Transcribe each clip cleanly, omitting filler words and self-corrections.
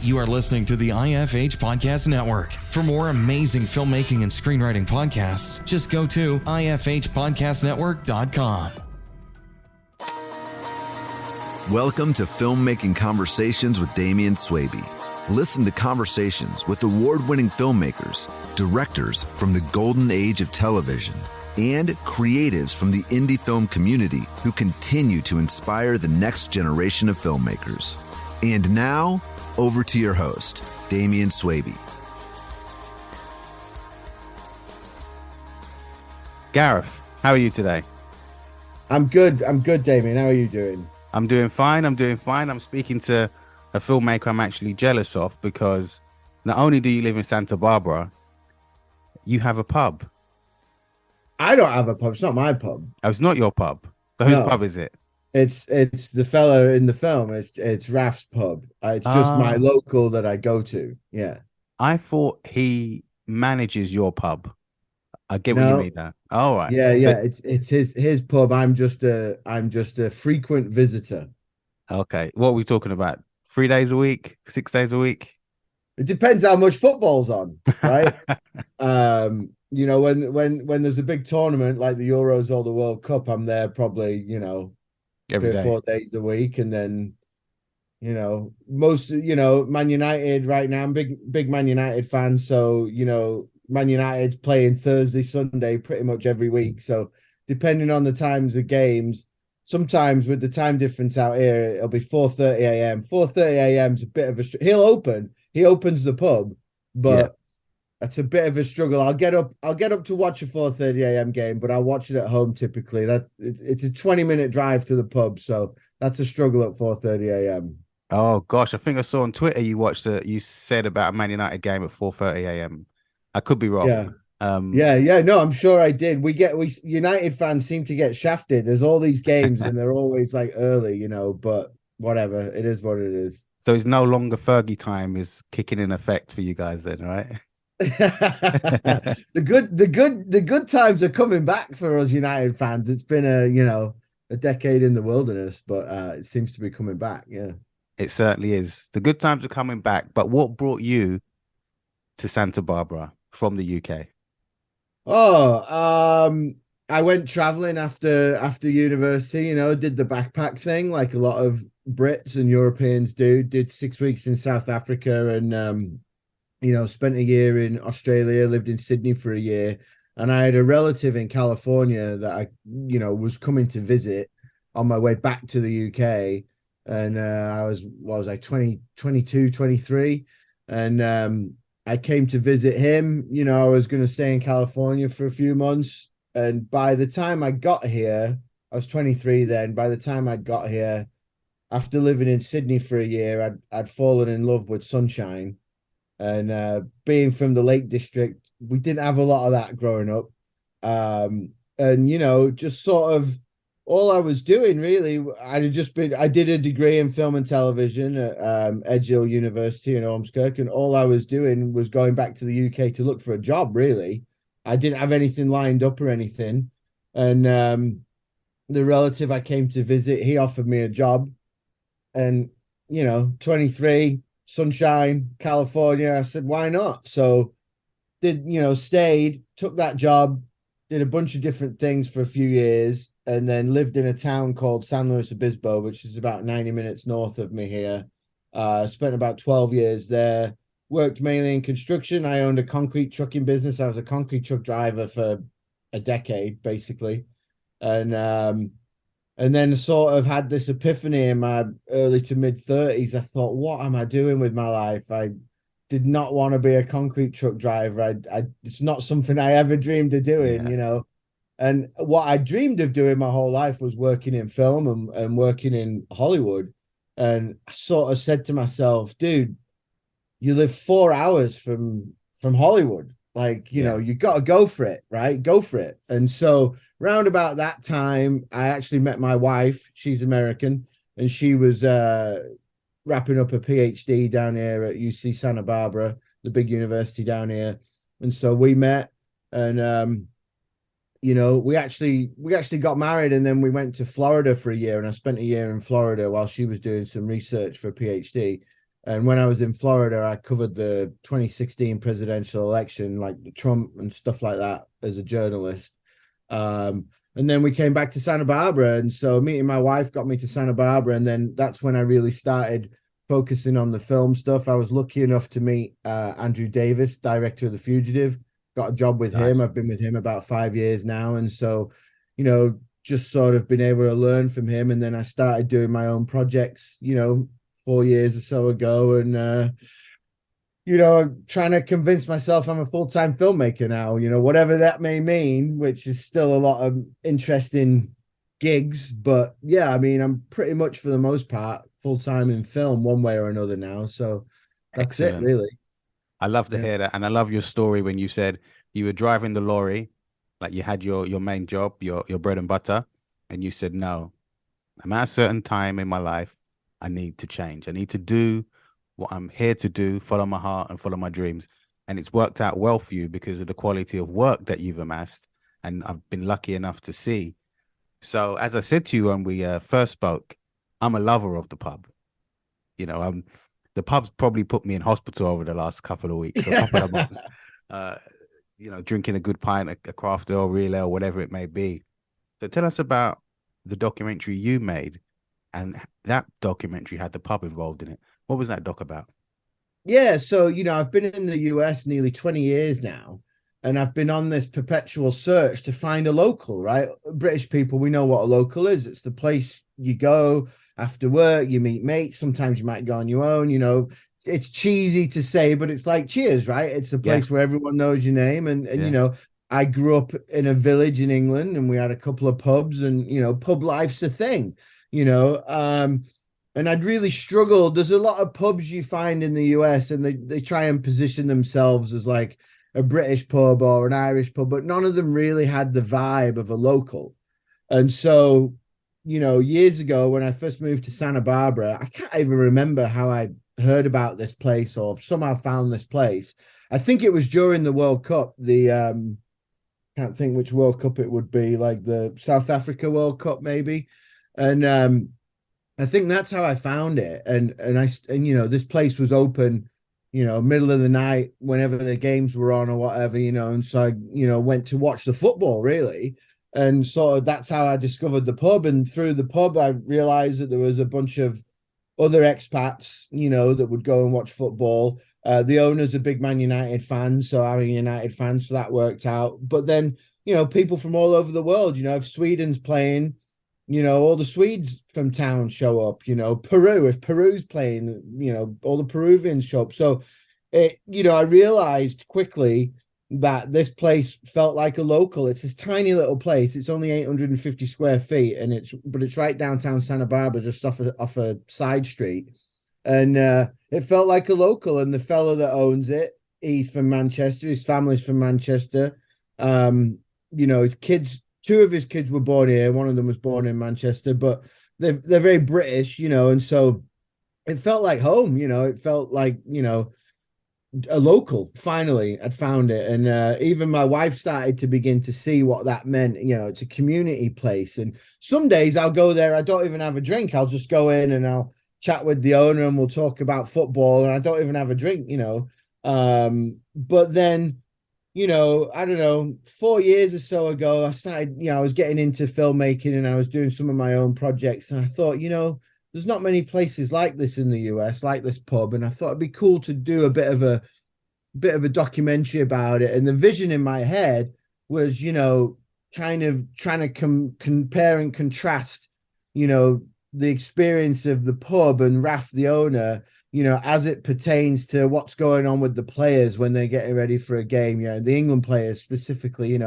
You are listening to the IFH Podcast Network. For more amazing filmmaking and screenwriting podcasts, just go to ifhpodcastnetwork.com. Welcome to Filmmaking Conversations with Damian Swaby. Listen to conversations with award-winning filmmakers, directors from the golden age of television, and creatives from the indie film community who continue to inspire the next generation of filmmakers. And now, over to your host, Damian Swaby. Gareth, how are you today? I'm good, Damian. How are you doing? I'm doing fine. I'm speaking to a filmmaker I'm actually jealous of because not only do you live in Santa Barbara, you have a pub. I don't have a pub. It's not my pub. Oh, it's not your pub. So whose pub is it? It's the fellow in the film. It's Raf's pub. It's just my local that I go to. Yeah. I thought he manages your pub. I get what you mean there. All right. Yeah. It's his pub. I'm just a frequent visitor. Okay. What are we talking about? 3 days a week? 6 days a week? It depends how much football's on, right? You know, when there's a big tournament like the Euros or the World Cup, I'm there probably, Every 3 or day. 4 days a week. And then, Man United right now, I'm big Man United fan. So, Man United's playing Thursday, Sunday pretty much every week. So depending on the times of games, sometimes with the time difference out here, it'll be 4:30 a.m. 4:30 a.m. is a bit of a he opens the pub, but it's a bit of a struggle. I'll get up to watch a 4:30 a.m. game, but I'll watch it at home typically. It's a 20-minute drive to the pub, so that's a struggle at 4:30 a.m. Oh gosh, I think I saw on Twitter you said about a Man United game at 4:30 a.m. I could be wrong. Yeah. No, I'm sure I did. We United fans seem to get shafted. There's all these games and they're always like early, but whatever. It is what it is. So it's no longer Fergie time is kicking in effect for you guys then, right? The good times are coming back for us United fans. It's been a decade in the wilderness, but it seems to be coming back. Yeah. It certainly is. The good times are coming back. But what brought you to Santa Barbara from the UK? I went traveling after university, did the backpack thing like a lot of Brits and Europeans do. Did 6 weeks in South Africa and spent a year in Australia, lived in Sydney for a year. And I had a relative in California that I was coming to visit on my way back to the UK. And I was 22, 23. And I came to visit him. I was going to stay in California for a few months. And by the time I got here, I was 23 then. By the time I got here, after living in Sydney for a year, I'd fallen in love with sunshine. And being from the Lake District, we didn't have a lot of that growing up. Just sort of all I was doing really, I did a degree in film and television at Edgehill University in Ormskirk, and all I was doing was going back to the UK to look for a job, really. I didn't have anything lined up or anything. And the relative I came to visit, he offered me a job. And, 23, sunshine, California, I said, why not? So stayed, took that job, did a bunch of different things for a few years, and then lived in a town called San Luis Obispo, which is about 90 minutes north of me here. Spent about 12 years there, worked mainly in construction. I owned a concrete trucking business. I was a concrete truck driver for a decade, basically. And then sort of had this epiphany in my early to mid 30s. I thought, what am I doing with my life? I did not want to be a concrete truck driver. It's not something I ever dreamed of doing, And what I dreamed of doing my whole life was working in film and working in Hollywood. And I sort of said to myself, dude, you live 4 hours from Hollywood. Like, you got to go for it, right? Go for it. And so round about that time, I actually met my wife. She's American, and she was wrapping up a PhD down here at UC Santa Barbara, the big university down here. And so we met, and we actually got married, and then we went to Florida for a year, and I spent a year in Florida while she was doing some research for a PhD. And when I was in Florida, I covered the 2016 presidential election, like Trump and stuff like that, as a journalist. And then we came back to Santa Barbara. And so meeting my wife got me to Santa Barbara. And then that's when I really started focusing on the film stuff. I was lucky enough to meet Andrew Davis, director of The Fugitive. Got a job with him. I've been with him about 5 years now. And so, just sort of been able to learn from him. And then I started doing my own projects, 4 years or so ago. And, trying to convince myself I'm a full-time filmmaker now, whatever that may mean, which is still a lot of interesting gigs. But yeah, I mean, I'm pretty much for the most part full-time in film one way or another now. So that's Excellent. it, really. I love to hear that. And I love your story when you said you were driving the lorry, like you had your main job, your bread and butter, and you said, no, I'm at a certain time in my life, I need to change. I need to do what I'm here to do, follow my heart and follow my dreams. And it's worked out well for you because of the quality of work that you've amassed. And I've been lucky enough to see. So as I said to you when we first spoke, I'm a lover of the pub. The pub's probably put me in hospital over the last couple of weeks, a couple of months. Drinking a good pint, a craft ale, real ale, whatever it may be. So tell us about the documentary you made, and that documentary had the pub involved in it. What was that doc about? Yeah, so I've been in the US nearly 20 years now, and I've been on this perpetual search to find a local, right? British people, we know what a local is. It's the place you go after work, you meet mates, sometimes you might go on your own, it's cheesy to say, but it's like Cheers, right? It's a place where everyone knows your name. And I grew up in a village in England, and we had a couple of pubs, and pub life's a thing, and I'd really struggled. There's a lot of pubs you find in the US, and they try and position themselves as like a British pub or an Irish pub, but none of them really had the vibe of a local. And so, years ago when I first moved to Santa Barbara, I can't even remember how I heard about this place or somehow found this place. I think it was during the World Cup, can't think which World Cup it would be, like the South Africa World Cup maybe. And I think that's how I found it. And this place was open, middle of the night whenever the games were on or whatever, and so I, went to watch the football really. And so that's how I discovered the pub. And through the pub, I realized that there was a bunch of other expats, that would go and watch football. The owner's a big Man United fan, so I'm a United fan, so that worked out. But then, people from all over the world, if Sweden's playing, all the Swedes from town show up, Peru, if Peru's playing, all the Peruvians show up. So, I realized quickly that this place felt like a local. It's this tiny little place. It's only 850 square feet, and it's right downtown Santa Barbara, just off a side street. And it felt like a local. And the fellow that owns it, he's from Manchester. His family's from Manchester. His kids, two of his kids were born here. One of them was born in Manchester, but they're very British, and so it felt like home. It felt like a local. Finally I'd found it. And even my wife started to begin to see what that meant. It's a community place, and some days I'll go there, I don't even have a drink, I'll just go in and I'll chat with the owner and we'll talk about football, and I don't even have a drink. But then I don't know, 4 years or so ago, I started, I was getting into filmmaking and I was doing some of my own projects, and I thought, there's not many places like this in the US, like this pub. And I thought it'd be cool to do a bit of a documentary about it. And the vision in my head was, kind of trying to compare and contrast, the experience of the pub and Raf, the owner, as it pertains to what's going on with the players when they're getting ready for a game, the England players specifically,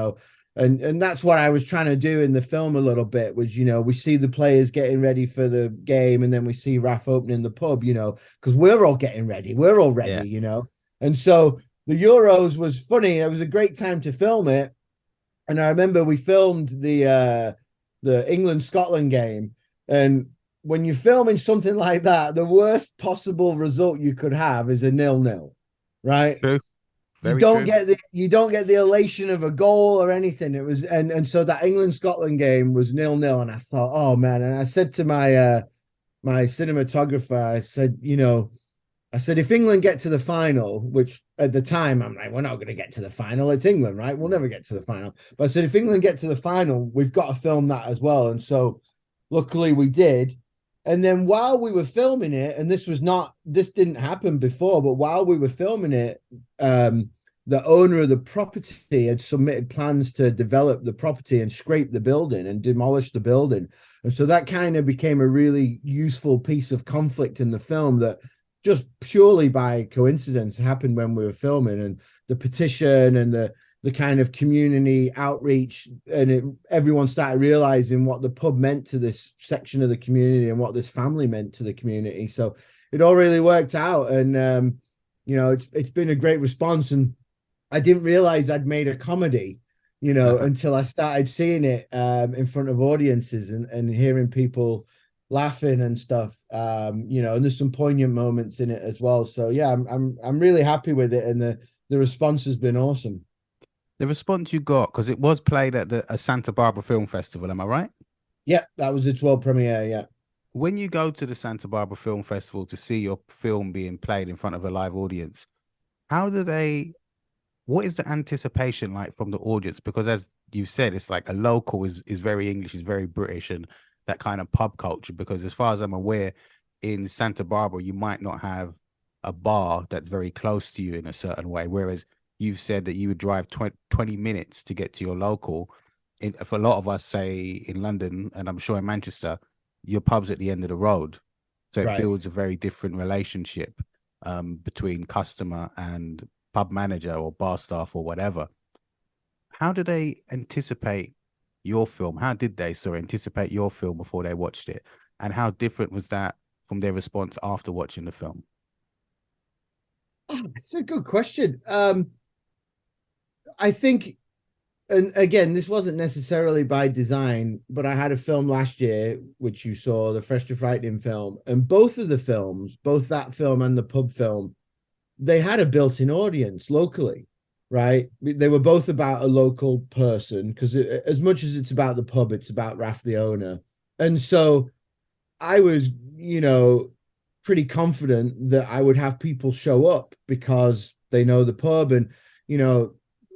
and that's what I was trying to do in the film a little bit was, we see the players getting ready for the game, and then we see Raf opening the pub, because we're all getting ready. We're all ready, And so the Euros was funny. It was a great time to film it. And I remember we filmed the England-Scotland game. And when you're filming something like that, the worst possible result you could have is a 0-0, right? True. You don't get the elation of a goal or anything. It was and so that England-Scotland game was 0-0, and I thought, oh man. And I said to my my cinematographer, I said, I said, if England get to the final, which at the time I'm like, we're not going to get to the final. It's England, right? We'll never get to the final. But I said, if England get to the final, we've got to film that as well. And so luckily we did. And then while we were filming it, and this didn't happen before, but while we were filming it, the owner of the property had submitted plans to develop the property and scrape the building and demolish the building. And so that kind of became a really useful piece of conflict in the film that just purely by coincidence happened when we were filming, and the petition and the kind of community outreach, and everyone started realizing what the pub meant to this section of the community and what this family meant to the community. So it all really worked out, and it's been a great response. And I didn't realize I'd made a comedy, until I started seeing it in front of audiences and hearing people laughing and stuff. And there's some poignant moments in it as well. So yeah, I'm really happy with it, and the response has been awesome. The response you got, because it was played at a Santa Barbara Film Festival, am I right? Yeah, that was its world premiere. Yeah. When you go to the Santa Barbara Film Festival to see your film being played in front of a live audience, what is the anticipation like from the audience? Because as you said, it's like a local is very English, is very British, and that kind of pub culture. Because as far as I'm aware, in Santa Barbara, you might not have a bar that's very close to you in a certain way. Whereas you've said that you would drive 20 minutes to get to your local. For a lot of us, say in London, and I'm sure in Manchester, your pub's at the end of the road. So it builds a very different relationship between customer and pub manager or bar staff or whatever. How do they anticipate your film? How did they anticipate your film before they watched it? And how different was that from their response after watching the film? It's a good question. I think, and again, this wasn't necessarily by design, but I had a film last year, which you saw, the Fresh to Frightening film, and both of the films, both that film and the pub film, they had a built-in audience locally, right? They were both about a local person, because as much as it's about the pub, it's about Raf, the owner. And so I was, pretty confident that I would have people show up because they know the pub, and,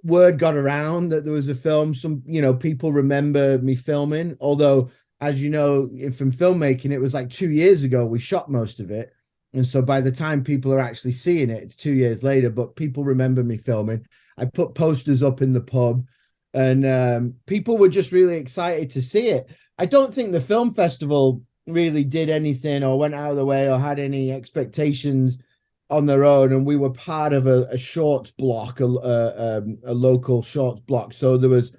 word got around that there was a film. Some, people remember me filming, although, as you know, from filmmaking, it was like 2 years ago we shot most of it. And so by the time people are actually seeing it, it's 2 years later, but people remember me filming. I put posters up in the pub, and people were just really excited to see it. I don't think the film festival really did anything or went out of the way or had any expectations on their own. And we were part of a shorts block, a local shorts block. So there was,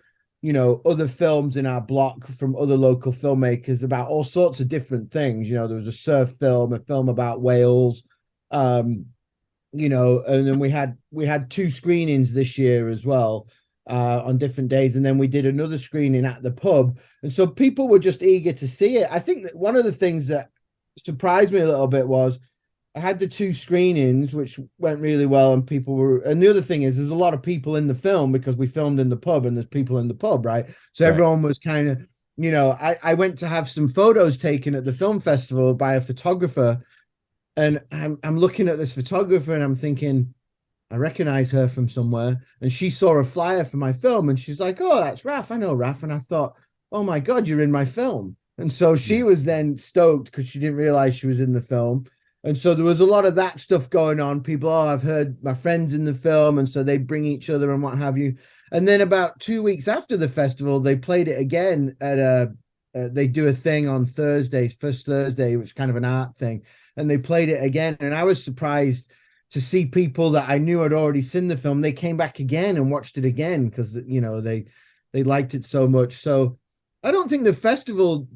other films in our block from other local filmmakers about all sorts of different things. There was a surf film, a film about whales, and then we had 2 screenings this year as well, on different days. And then we did another screening at the pub. And so people were just eager to see it. I think that one of the things that surprised me a little bit was I had the 2 screenings, which went really well, and and the other thing is there's a lot of people in the film because we filmed in the pub and there's people in the pub, right? So everyone was kind of, I went to have some photos taken at the film festival by a photographer, and I'm looking at this photographer and I'm thinking, I recognize her from somewhere. And she saw a flyer for my film and she's like, oh, that's Raf. I know Raf. And I thought, oh my God, you're in my film. And so she was then stoked because she didn't realize she was in the film. And so there was a lot of that stuff going on. People, I've heard my friends in the film. And so they bring each other and what have you. And then about 2 weeks after the festival, they played it again at they do a thing on Thursdays, first Thursday, which is kind of an art thing. And they played it again. And I was surprised to see people that I knew had already seen the film. They came back again and watched it again because, they liked it so much. So I don't think the festival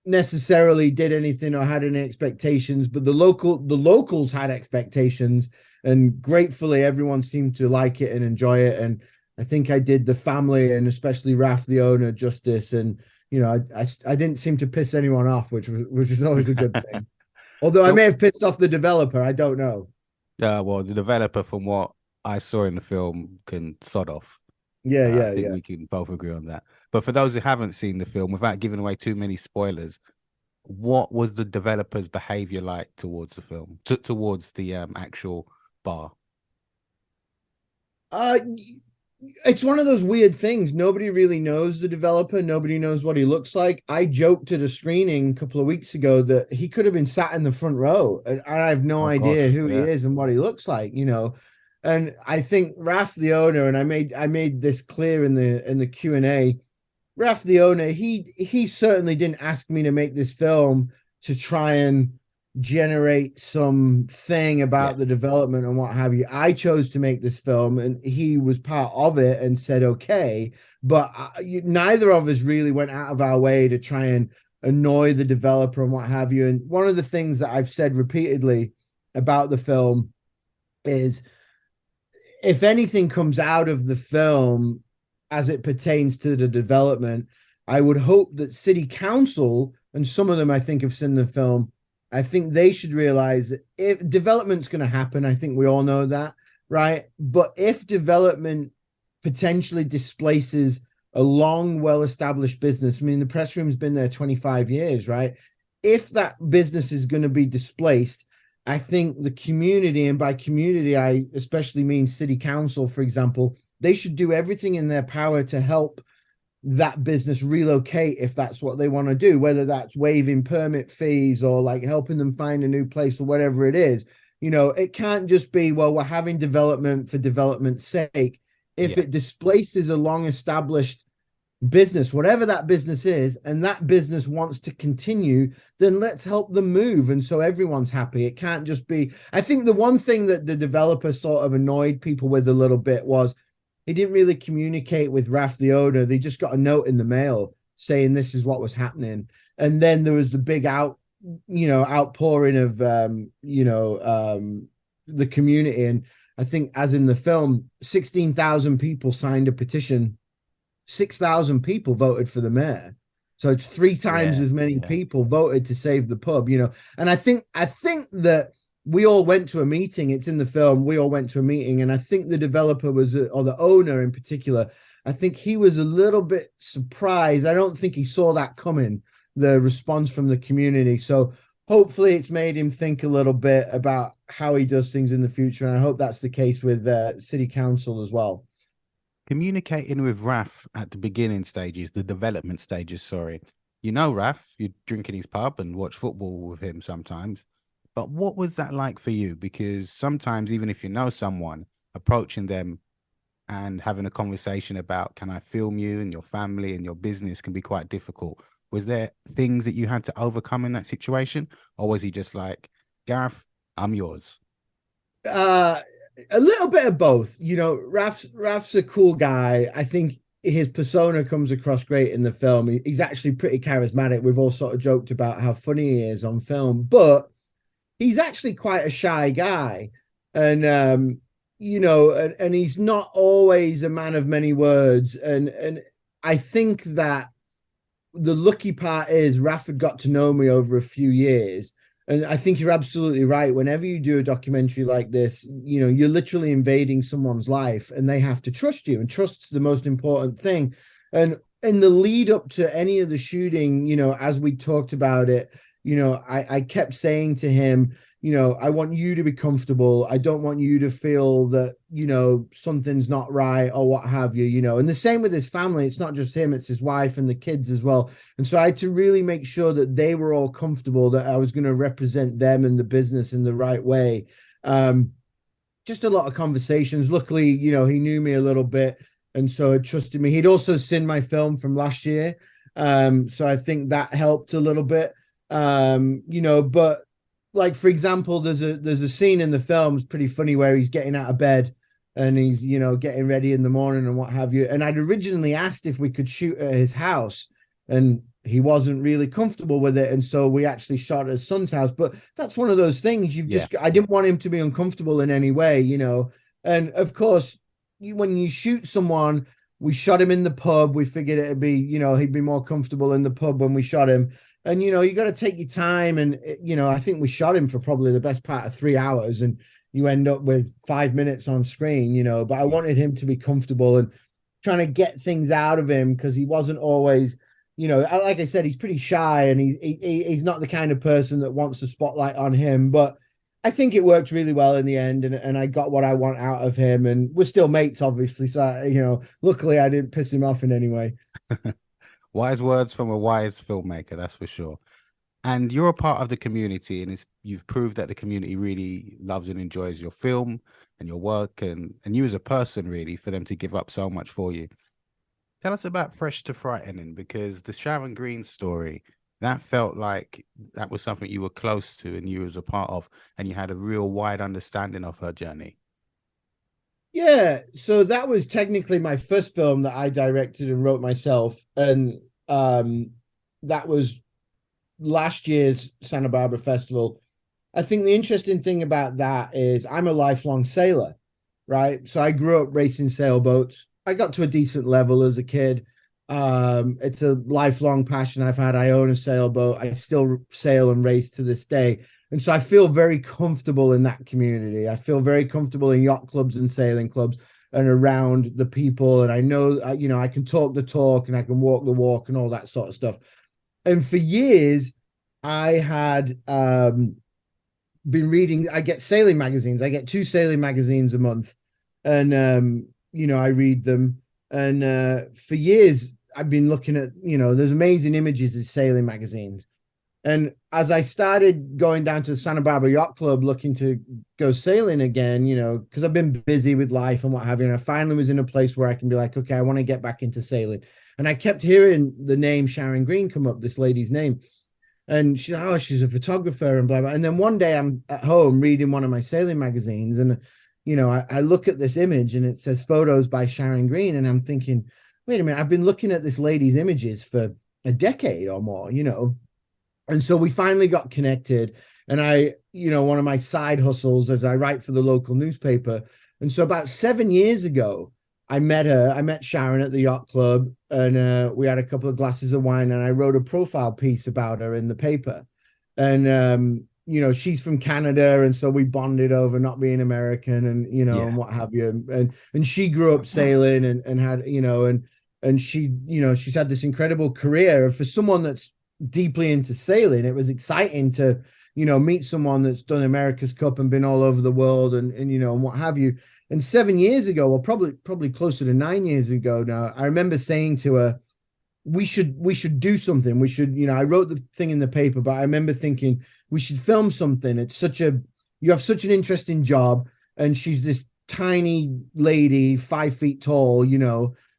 necessarily did anything or had any expectations, but the locals had expectations, and gratefully everyone seemed to like it and enjoy it. And I think I did the family and especially Raf, the owner, justice. And, I didn't seem to piss anyone off, which is always a good thing. Although I may have pissed off the developer. I don't know. Yeah, well, the developer, from what I saw in the film, can sod off. I think we can both agree on that. But for those who haven't seen the film, without giving away too many spoilers, what was the developer's behavior like towards the film, towards the actual bar? Uh, it's one of those weird things. Nobody really knows the developer. Nobody knows what he looks like. I joked at a screening a couple of weeks ago that he could have been sat in the front row, and I have no Oh idea gosh, who he yeah. is and what he looks like, you know. And I think Raf, the owner, and I made this clear in the Q&A. Raf, the owner, he certainly didn't ask me to make this film to try and generate some thing Yeah. about the development and what have you. I chose to make this film, and he was part of it and said okay. But neither of us really went out of our way to try and annoy the developer and what have you. And one of the things that I've said repeatedly about the film is, if anything comes out of the film as it pertains to the development, I would hope that city council, and some of them I think have seen the film, I think they should realize that if development's going to happen, I think we all know that, right? But if development potentially displaces a long, well-established business, I mean, the press room's been there 25 years, right? If that business is going to be displaced, I think the community, and by community, I especially mean city council, for example, they should do everything in their power to help that business relocate if that's what they want to do, whether that's waiving permit fees or like helping them find a new place or whatever it is. You know, it can't just be, well, we're having development for development's sake. If Yeah. it displaces a long established business, whatever that business is, and that business wants to continue, then let's help them move. And so everyone's happy. It can't just be, I think the one thing that the developer sort of annoyed people with a little bit was he didn't really communicate with Raf, the owner. They just got a note in the mail saying this is what was happening. And then there was the big outpouring of, the community. And I think, as in the film, 16,000 people signed a petition. 6,000 people voted for the mayor. So it's 3 times Yeah. as many Yeah. people voted to save the pub, you know. And I think that we all went to a meeting. It's in the film. We all went to a meeting, and I think the developer was, or the owner in particular, I think he was a little bit surprised. I don't think he saw that coming, the response from the community. So hopefully it's made him think a little bit about how he does things in the future. And I hope that's the case with city council as well. Communicating with Raf at the beginning stages, the development stages, sorry. You know, Raf, you drink in his pub and watch football with him sometimes. But what was that like for you? Because sometimes, even if you know someone, approaching them and having a conversation about, can I film you and your family and your business, can be quite difficult. Was there things that you had to overcome in that situation? Or was he just like, Gareth, I'm yours? A little bit of both. You know, Raf's a cool guy. I think his persona comes across great in the film. He's actually pretty charismatic. We've all sort of joked about how funny he is on film, but he's actually quite a shy guy. And and he's not always a man of many words. And I think that the lucky part is Raf had got to know me over a few years. And I think you're absolutely right. Whenever you do a documentary like this, you know, you're literally invading someone's life and they have to trust you. And trust's the most important thing. And in the lead up to any of the shooting, you know, as we talked about it, you know, I kept saying to him, you know, I want you to be comfortable. I don't want you to feel that, you know, something's not right or what have you, you know. And the same with his family. It's not just him, it's his wife and the kids as well. And so I had to really make sure that they were all comfortable, that I was going to represent them and the business in the right way. Just a lot of conversations. Luckily, you know, he knew me a little bit, and so had trusted me. He'd also seen my film from last year. So I think that helped a little bit. But like, for example, there's a scene in the film, it's pretty funny, where he's getting out of bed and he's, you know, getting ready in the morning and what have you. And I'd originally asked if we could shoot at his house, and he wasn't really comfortable with it. And so we actually shot at his son's house. But that's one of those things I didn't want him to be uncomfortable in any way, you know. And of course, when you shoot someone, we shot him in the pub. We figured it'd be, you know, he'd be more comfortable in the pub when we shot him. And, you know, you got to take your time. And, you know, I think we shot him for probably the best part of 3 hours, and you end up with 5 minutes on screen, you know. But I wanted him to be comfortable and trying to get things out of him, because he wasn't always like I said, he's pretty shy, and he's not the kind of person that wants the spotlight on him. But I think it worked really well in the end, and I got what I want out of him, and we're still mates, obviously. So luckily I didn't piss him off in any way. Wise words from a wise filmmaker, that's for sure. And you're a part of the community, and you've proved that the community really loves and enjoys your film and your work, and you as a person, really, for them to give up so much for you. Tell us about Fresh to Frightening, because the Sharon Green story, that felt like that was something you were close to and you was a part of, and you had a real wide understanding of her journey. Yeah, so that was technically my first film that I directed and wrote myself, and that was last year's Santa Barbara Festival. I think the interesting thing about that is I'm a lifelong sailor, right? So I grew up racing sailboats. I got to a decent level as a kid. It's a lifelong passion I've had. I own a sailboat. I still sail and race to this day. And so I feel very comfortable in that community. I feel very comfortable in yacht clubs and sailing clubs and around the people. And I know, I can talk the talk and I can walk the walk and all that sort of stuff. And for years, I had been reading, I get sailing magazines. I get 2 sailing magazines a month. And, I read them. And for years, I've been looking at, there's amazing images in sailing magazines. And as I started going down to the Santa Barbara Yacht Club looking to go sailing again, because I've been busy with life and what have you, and I finally was in a place where I can be like, okay, I want to get back into sailing. And I kept hearing the name Sharon Green come up, this lady's name. And she's a photographer and blah, blah. And then one day I'm at home reading one of my sailing magazines, and, I look at this image and it says photos by Sharon Green. And I'm thinking, wait a minute, I've been looking at this lady's images for a decade or more, And so we finally got connected, and one of my side hustles is I write for the local newspaper. And so about 7 years ago, I met Sharon at the yacht club, and we had a couple of glasses of wine, and I wrote a profile piece about her in the paper. And, she's from Canada. And so we bonded over not being American and, and what have you. And she grew up sailing and had, and she's had this incredible career. For someone that's deeply into sailing, it was exciting to meet someone that's done America's Cup and been all over the world and and what have you. And 7 years ago, or probably closer to 9 years ago now, I remember saying to her, we should do something. We should, I wrote the thing in the paper, but I remember thinking we should film something. You have such an interesting job, and she's this tiny lady, 5 feet tall,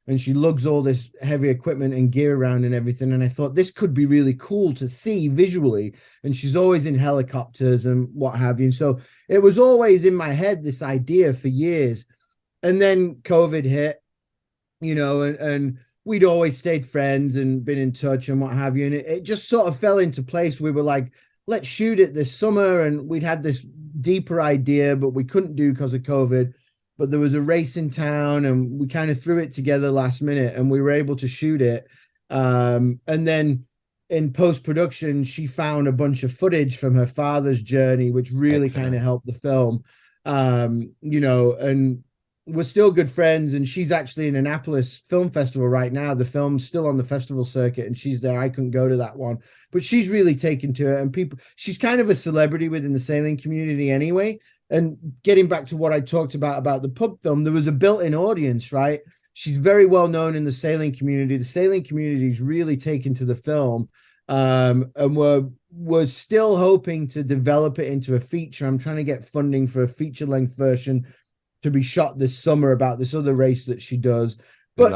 and she lugs all this heavy equipment and gear around and everything. And I thought this could be really cool to see visually. And she's always in helicopters and what have you. And so it was always in my head, this idea for years. And then COVID hit, and we'd always stayed friends and been in touch and what have you. And it just sort of fell into place. We were like, let's shoot it this summer. And we'd had this deeper idea, but we couldn't do because of COVID. But there was a race in town, and we kind of threw it together last minute, and we were able to shoot it. And then in post-production, she found a bunch of footage from her father's journey, which really kind of helped the film. And we're still good friends, and she's actually in Annapolis Film Festival right now. The film's still on the festival circuit, and she's there. I couldn't go to that one, but she's really taken to it. And she's kind of a celebrity within the sailing community anyway. And getting back to what I talked about the pub film, there was a built-in audience, right? She's very well known in the sailing community. The sailing community is really taken to the film. And we're still hoping to develop it into a feature. I'm trying to get funding for a feature-length version to be shot this summer about this other race that she does. But,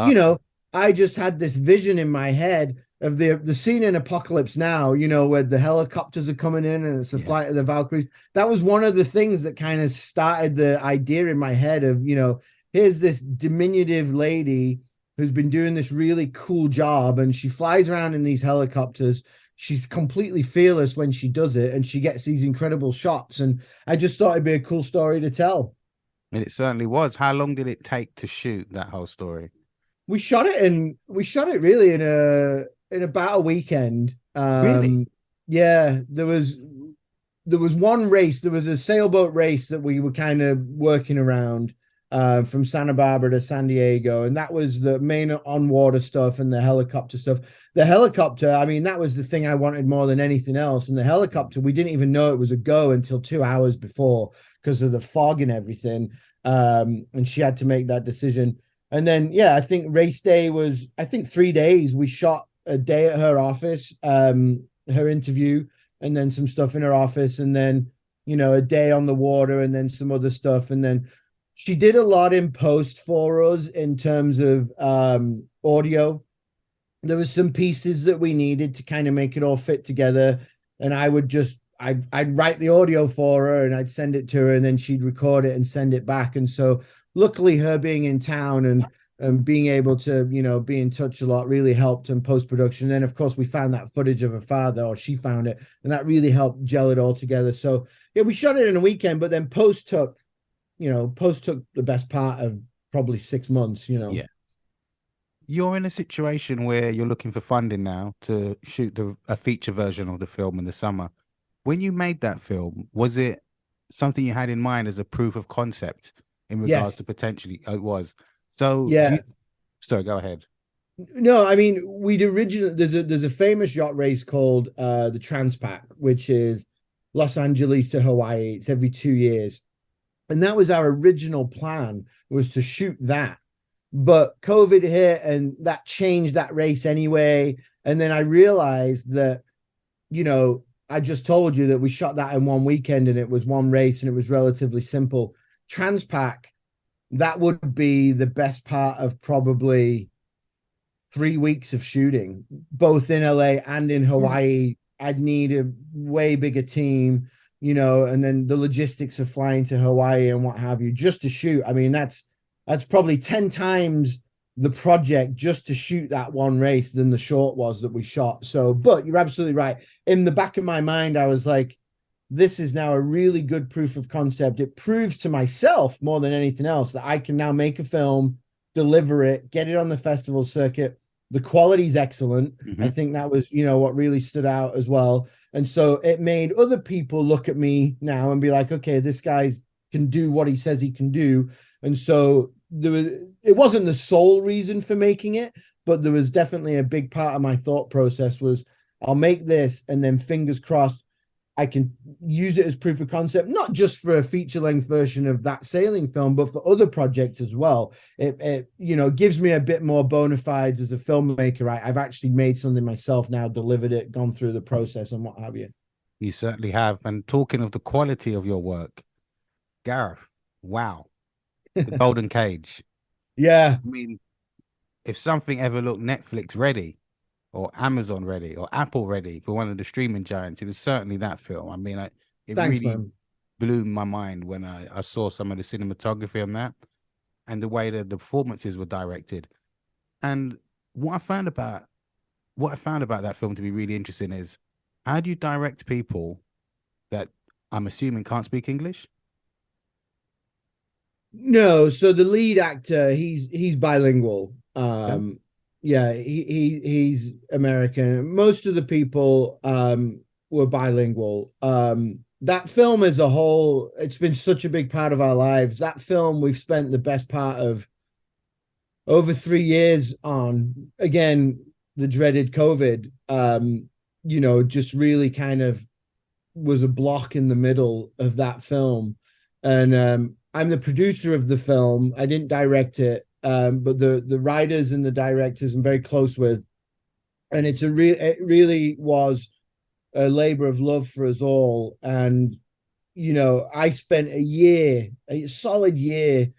I just had this vision in my head of the scene in Apocalypse Now, where the helicopters are coming in and it's the flight of the Valkyries. That was one of the things that kind of started the idea in my head of, here's this diminutive lady who's been doing this really cool job, and she flies around in these helicopters. She's completely fearless when she does it, and she gets these incredible shots. And I just thought it'd be a cool story to tell. And it certainly was. How long did it take to shoot that whole story? We shot it really in about a weekend. Really? Yeah, there was one race. There was a sailboat race that we were kind of working around. from Santa Barbara to San Diego. And that was the main on-water stuff and the helicopter stuff. The helicopter, I mean, that was the thing I wanted more than anything else. And the helicopter, we didn't even know it was a go until 2 hours before because of the fog and everything. And she had to make that decision. And then, yeah, I think race day was, I think 3 days. We shot a day at her office, her interview, and then some stuff in her office, and then, you know, a day on the water, and then some other stuff. And then she did a lot in post for us in terms of audio. There was some pieces that we needed to kind of make it all fit together. And I would just, I'd write the audio for her and I'd send it to her, and then she'd record it and send it back. And so luckily her being in town and being able to, you know, be in touch a lot really helped in post-production. And then of course we found that footage of her father, or she found it, and that really helped gel it all together. So yeah, we shot it in a weekend, but then post took the best part of probably 6 months, you know. Yeah. You're in a situation where you're looking for funding now to shoot a feature version of the film in the summer. When you made that film, was it something you had in mind as a proof of concept in regards to potentially? Oh, it was. So yeah. Sorry, go ahead. No, I mean, we'd originally, there's a famous yacht race called the Transpac, which is Los Angeles to Hawaii. It's every 2 years. And that was our original plan, was to shoot that. But COVID hit and that changed that race anyway. And then I realized that, you know, I just told you that we shot that in one weekend and it was one race and it was relatively simple. Transpac, that would be the best part of probably 3 weeks of shooting, both in LA and in Hawaii. I'd need a way bigger team, you know, and then the logistics of flying to Hawaii and what have you, just to shoot. I mean, that's probably 10 times the project just to shoot that one race than the short was that we shot. So, but you're absolutely right. In the back of my mind, I was like, this is now a really good proof of concept. It proves to myself more than anything else that I can now make a film, deliver it, get it on the festival circuit. The quality's excellent. I think that was, you know, what really stood out as well. And so it made other people look at me now and be like, okay, this guy can do what he says he can do. And so it wasn't the sole reason for making it, but there was definitely a big part of my thought process was, I'll make this, and then fingers crossed I can use it as proof of concept, not just for a feature-length version of that sailing film, but for other projects as well. It you know, gives me a bit more bona fides as a filmmaker. I've actually made something myself now, delivered it, gone through the process and what have you. You certainly have. And talking of the quality of your work, Gareth, wow. The Golden Cage. Yeah. I mean, if something ever looked Netflix ready, or Amazon ready, or Apple ready for one of the streaming giants, it was certainly that film. I mean, it Thanks, really man. blew my mind when I saw some of the cinematography on that and the way that the performances were directed. And what I found about that film to be really interesting is, how do you direct people that I'm assuming can't speak English? No, so the lead actor, he's bilingual. Yeah, he's American. Most of the people were bilingual. That film as a whole, it's been such a big part of our lives. That film we've spent the best part of over 3 years on. Again, the dreaded COVID, you know, just really kind of was a block in the middle of that film. And I'm the producer of the film. I didn't direct it. But the writers and the directors I'm very close with, and it really was a labor of love for us all. And you know, I spent a solid year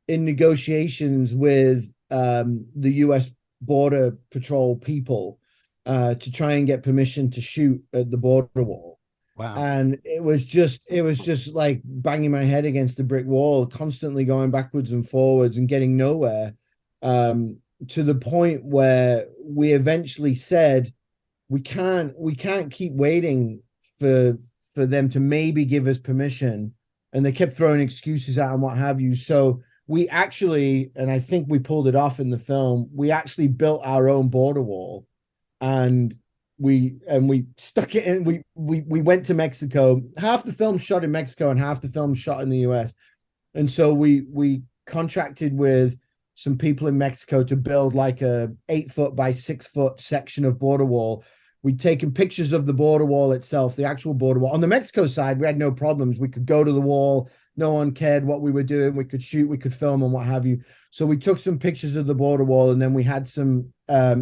in negotiations with the U.S. Border Patrol people to try and get permission to shoot at the border wall. Wow. And it was just like banging my head against a brick wall, constantly going backwards and forwards and getting nowhere, to the point where we eventually said, we can't keep waiting for them to maybe give us permission. And they kept throwing excuses out and what have you. So we actually, and I think we pulled it off in the film, we actually built our own border wall, and we stuck it in. We went to Mexico. Half the film shot in Mexico and half the film shot in the US. And so we contracted with some people in Mexico to build like a 8-foot by 6-foot section of border wall. We'd taken pictures of the border wall itself, the actual border wall. On the Mexico side, we had no problems. We could go to the wall. No one cared what we were doing. We could shoot, we could film and what have you. So we took some pictures of the border wall, and then we had some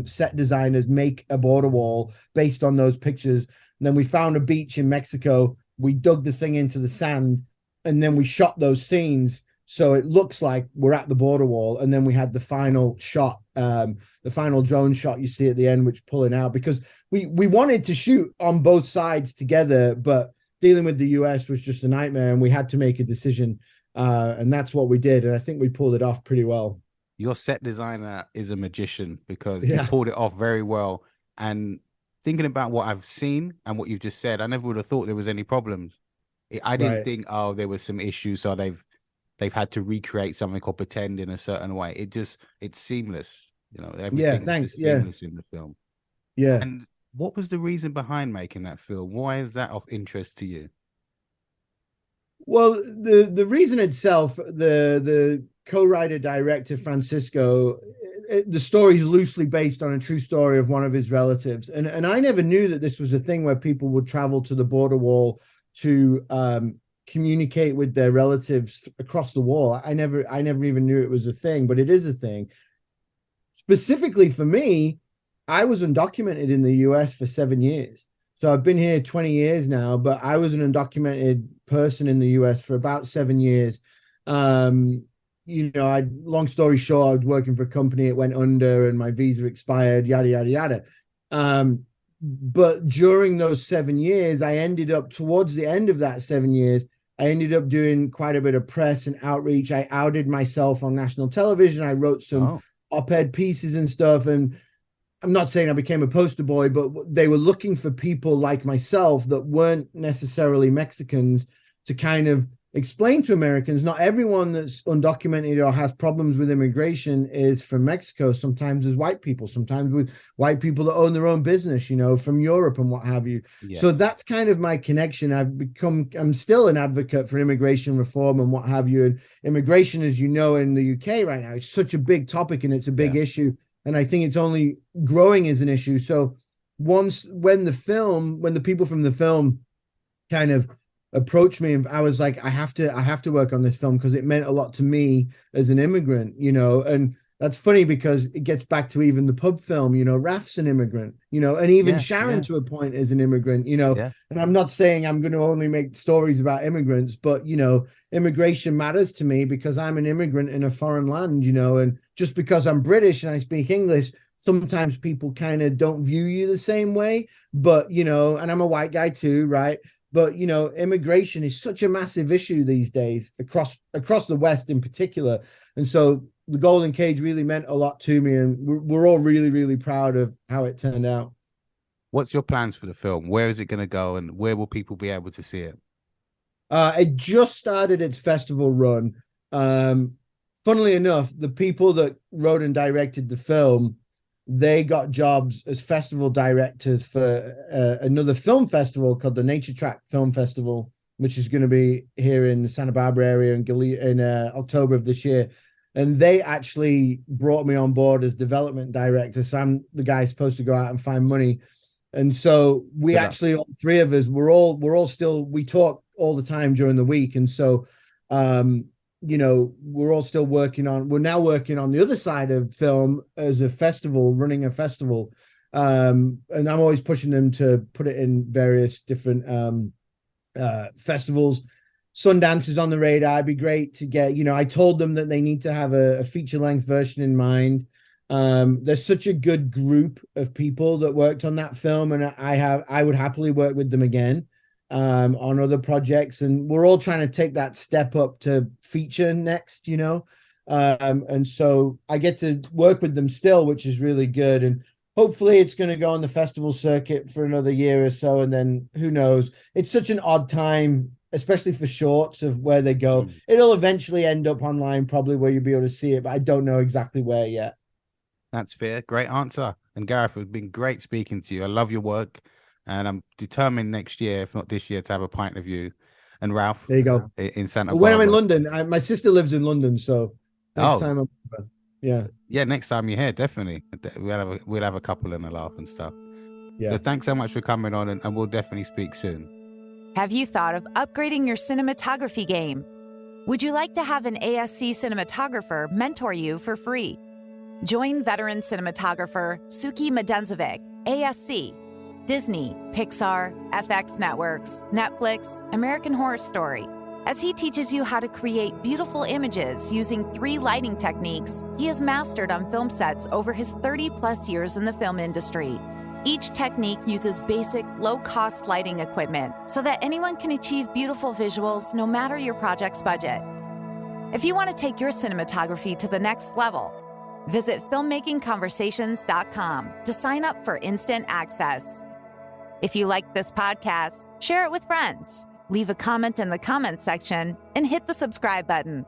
set designers make a border wall based on those pictures. And then we found a beach in Mexico. We dug the thing into the sand, and then we shot those scenes. So it looks like we're at the border wall. And then we had the final shot, the final drone shot you see at the end, which pulling out, because we wanted to shoot on both sides together, but dealing with the US was just a nightmare, and we had to make a decision. And that's what we did. And I think we pulled it off pretty well. Your set designer is a magician, because you pulled it off very well. And thinking about what I've seen and what you've just said, I never would have thought there was any problems. I didn't think, oh, there was some issues, so they've had to recreate something or pretend in a certain way. It's seamless, you know. Everything is seamless in the film. Yeah. And what was the reason behind making that film? Why is that of interest to you? Well, the reason itself, the co-writer director Francisco, the story is loosely based on a true story of one of his relatives, and I never knew that this was a thing where people would travel to the border wall to communicate with their relatives across the wall. I never even knew it was a thing, but it is a thing. Specifically for me, I was undocumented in the US for 7 years. So I've been here 20 years now, but I was an undocumented person in the US for about 7 years. You know, long story short, I was working for a company, it went under and my visa expired, yada, yada, yada. But during those 7 years, I ended up towards the end of that 7 years, I ended up doing quite a bit of press and outreach. I outed myself on national television. I wrote some op-ed pieces and stuff. And I'm not saying I became a poster boy, but they were looking for people like myself that weren't necessarily Mexicans to kind of explain to Americans, not everyone that's undocumented or has problems with immigration is from Mexico. Sometimes there's white people, sometimes with white people that own their own business, you know, from Europe and what have you. Yeah. So that's kind of my connection. I'm still an advocate for immigration reform and what have you. And immigration, as you know, in the UK right now, is such a big topic and it's a big issue. And I think it's only growing as an issue. So when the people from the film kind of approached me, and I was like, I have to work on this film because it meant a lot to me as an immigrant, you know. And that's funny because it gets back to even the pub film, you know, Raf's an immigrant, you know, and even Sharon to a point is an immigrant, you know. And I'm not saying I'm going to only make stories about immigrants, but, you know, immigration matters to me because I'm an immigrant in a foreign land, you know, and just because I'm British and I speak English, sometimes people kind of don't view you the same way. But, you know, and I'm a white guy too, right? But, you know, immigration is such a massive issue these days across the West in particular. And so the Golden Cage really meant a lot to me. And we're all really, really proud of how it turned out. What's your plans for the film? Where is it going to go and where will people be able to see it? It just started its festival run. Funnily enough, the people that wrote and directed the film, they got jobs as festival directors for another film festival called the Nature Track Film Festival, which is going to be here in the Santa Barbara area in October of this year. And they actually brought me on board as development director. So I'm the guy supposed to go out and find money. And so all three of us, we talk all the time during the week. And so, you know, we're now working on the other side of film as a festival, running a festival. And I'm always pushing them to put it in various different festivals. Sundance is on the radar. It'd be great to get, you know, I told them that they need to have a feature length version in mind. There's such a good group of people that worked on that film, and I would happily work with them again on other projects, and we're all trying to take that step up to feature next, you know. And so I get to work with them still, which is really good, and hopefully it's going to go on the festival circuit for another year or so, and then who knows. It's such an odd time, especially for shorts, of where they go. It'll eventually end up online, probably where you'll be able to see it, but I don't know exactly where yet. That's fair. Great answer. And Gareth, it's been great speaking to you. I love your work, and I'm determined next year, if not this year, to have a pint of you and Ralph. There you go. In Santa When Barbara. I'm in London, my sister lives in London, so Next time I'm yeah, next time you're here, definitely. We'll have a couple and a laugh and stuff. Yeah. So thanks so much for coming on, and we'll definitely speak soon. Have you thought of upgrading your cinematography game? Would you like to have an ASC cinematographer mentor you for free? Join veteran cinematographer Suki Medenzovic, ASC, Disney, Pixar, FX Networks, Netflix, American Horror Story, as he teaches you how to create beautiful images using 3 lighting techniques he has mastered on film sets over his 30-plus years in the film industry. Each technique uses basic, low-cost lighting equipment so that anyone can achieve beautiful visuals no matter your project's budget. If you want to take your cinematography to the next level, visit filmmakingconversations.com to sign up for instant access. If you like this podcast, share it with friends, leave a comment in the comments section, and hit the subscribe button.